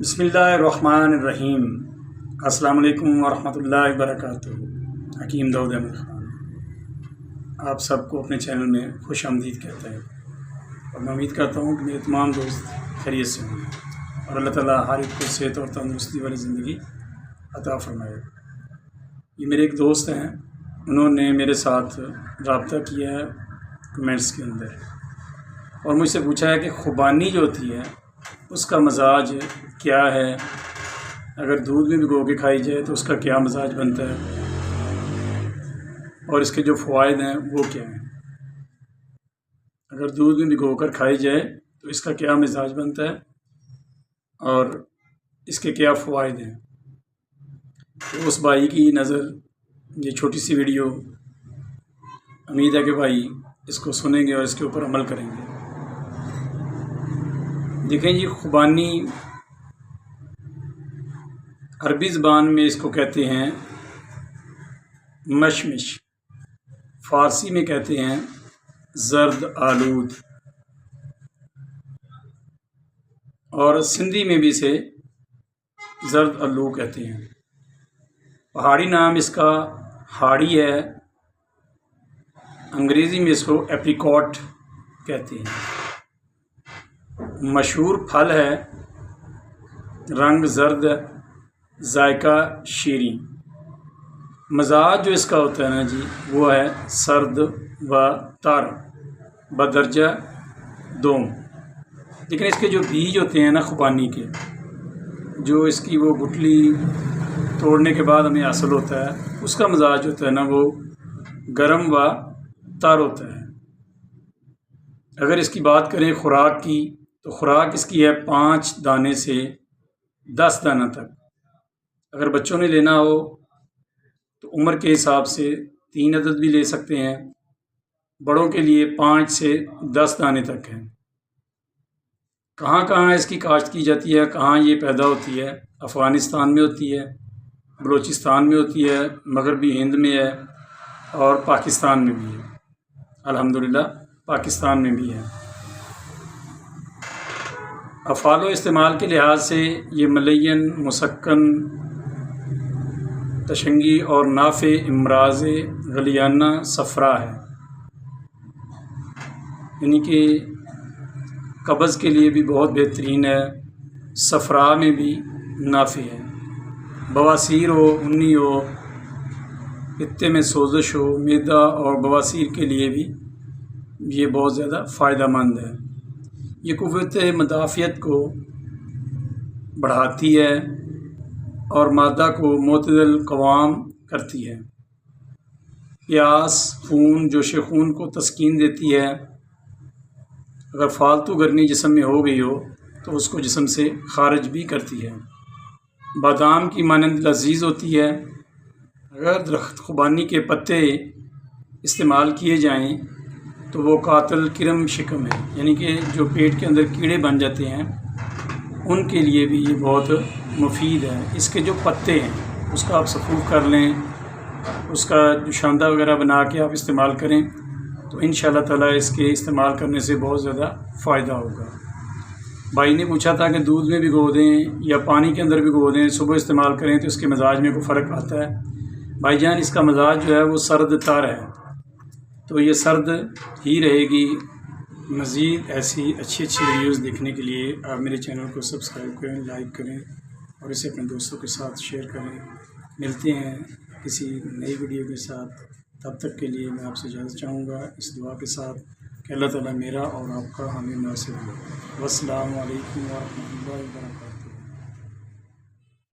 بسم اللہ الرحمن الرحیم۔ السلام علیکم ورحمۃ اللہ وبرکاتہ۔ حکیم داؤد احمد خان آپ سب کو اپنے چینل میں خوش آمدید کہتا ہے، اور میں امید کرتا ہوں کہ میرے تمام دوست خیریت سے ہوں اور اللہ تعالیٰ ہر ایک کو صحت اور تندرستی والی زندگی عطا فرمائے۔ یہ میرے ایک دوست ہیں، انہوں نے میرے ساتھ رابطہ کیا ہے کمنٹس کے اندر، اور مجھ سے پوچھا ہے کہ خوبانی جو ہوتی ہے اس کا مزاج کیا ہے، اگر دودھ میں بھگو کے کھائی جائے تو اس کا کیا مزاج بنتا ہے، اور اس کے جو فوائد ہیں وہ کیا ہیں۔ اگر دودھ میں بھگو کر کھائی جائے تو اس کا کیا مزاج بنتا ہے اور اس کے کیا فوائد ہیں۔ تو اس بھائی کی نظر یہ چھوٹی سی ویڈیو، امید ہے کہ بھائی اس کو سنیں گے اور اس کے اوپر عمل کریں گے۔ دیکھیں جی، خوبانی عربی زبان میں اس کو کہتے ہیں مشمش، فارسی میں کہتے ہیں زرد آلود، اور سندھی میں بھی اسے زرد آلو کہتے ہیں۔ پہاڑی نام اس کا ہاڑی ہے، انگریزی میں اس کو ایپریکاٹ کہتے ہیں۔ مشہور پھل ہے، رنگ زرد، ذائقہ شیریں۔ مزاج جو اس کا ہوتا ہے نا جی، وہ ہے سرد و تر بدرجہ دوم۔ لیکن اس کے جو بیج ہوتے ہیں نا خوبانی کے، جو اس کی وہ گٹلی توڑنے کے بعد ہمیں حاصل ہوتا ہے، اس کا مزاج ہوتا ہے نا وہ گرم و تر ہوتا ہے۔ اگر اس کی بات کریں خوراک کی، تو خوراک اس کی ہے 5 دانے سے 10 دانہ تک۔ اگر بچوں نے لینا ہو تو عمر کے حساب سے 3 عدد بھی لے سکتے ہیں، بڑوں کے لیے 5 سے 10 دانے تک ہیں۔ کہاں کہاں اس کی کاشت کی جاتی ہے، کہاں یہ پیدا ہوتی ہے؟ افغانستان میں ہوتی ہے، بلوچستان میں ہوتی ہے، مغربی ہند میں ہے، اور پاکستان میں بھی ہے۔ الحمدللہ پاکستان میں بھی ہے۔ افعال و استعمال کے لحاظ سے یہ ملین، مسکن، تشنگی اور نافع امراض غلیانہ صفرا ہے، یعنی کہ قبض کے لیے بھی بہت بہترین ہے، صفرا میں بھی نافع ہے۔ بواسیر ہو، انی ہو، پتے میں سوزش ہو، معدہ اور بواسیر کے لیے بھی یہ بہت زیادہ فائدہ مند ہے۔ یہ قوت مدافعت کو بڑھاتی ہے اور معدہ کو معتدل قوام کرتی ہے۔ پیاس، خون، جوش خون کو تسکین دیتی ہے۔ اگر فالتو گرمی جسم میں ہو گئی ہو تو اس کو جسم سے خارج بھی کرتی ہے۔ بادام کی مانند لذیذ ہوتی ہے۔ اگر درخت خوبانی کے پتے استعمال کیے جائیں تو وہ قاتل کرم شکم ہے، یعنی کہ جو پیٹ کے اندر کیڑے بن جاتے ہیں ان کے لیے بھی یہ بہت مفید ہے۔ اس کے جو پتے ہیں اس کا آپ سفوف کر لیں، اس کا جو شاندہ وغیرہ بنا کے آپ استعمال کریں تو انشاءاللہ تعالیٰ اس کے استعمال کرنے سے بہت زیادہ فائدہ ہوگا۔ بھائی نے پوچھا تھا کہ دودھ میں بھگو دیں یا پانی کے اندر بھگو دیں، صبح استعمال کریں تو اس کے مزاج میں کوئی فرق آتا ہے؟ بھائی جان، اس کا مزاج جو ہے وہ سرد تر ہے، تو یہ سرد ہی رہے گی۔ مزید ایسی اچھی ویڈیوز دیکھنے کے لیے آپ میرے چینل کو سبسکرائب کریں، لائک کریں اور اسے اپنے دوستوں کے ساتھ شیئر کریں۔ ملتے ہیں کسی نئی ویڈیو کے ساتھ، تب تک کے لیے میں آپ سے اجازت چاہوں گا اس دعا کے ساتھ کہ اللہ تعالیٰ میرا اور آپ کا حامی ناصر ہو۔ والسلام علیکم ورحمۃ اللہ وبرکاتہ۔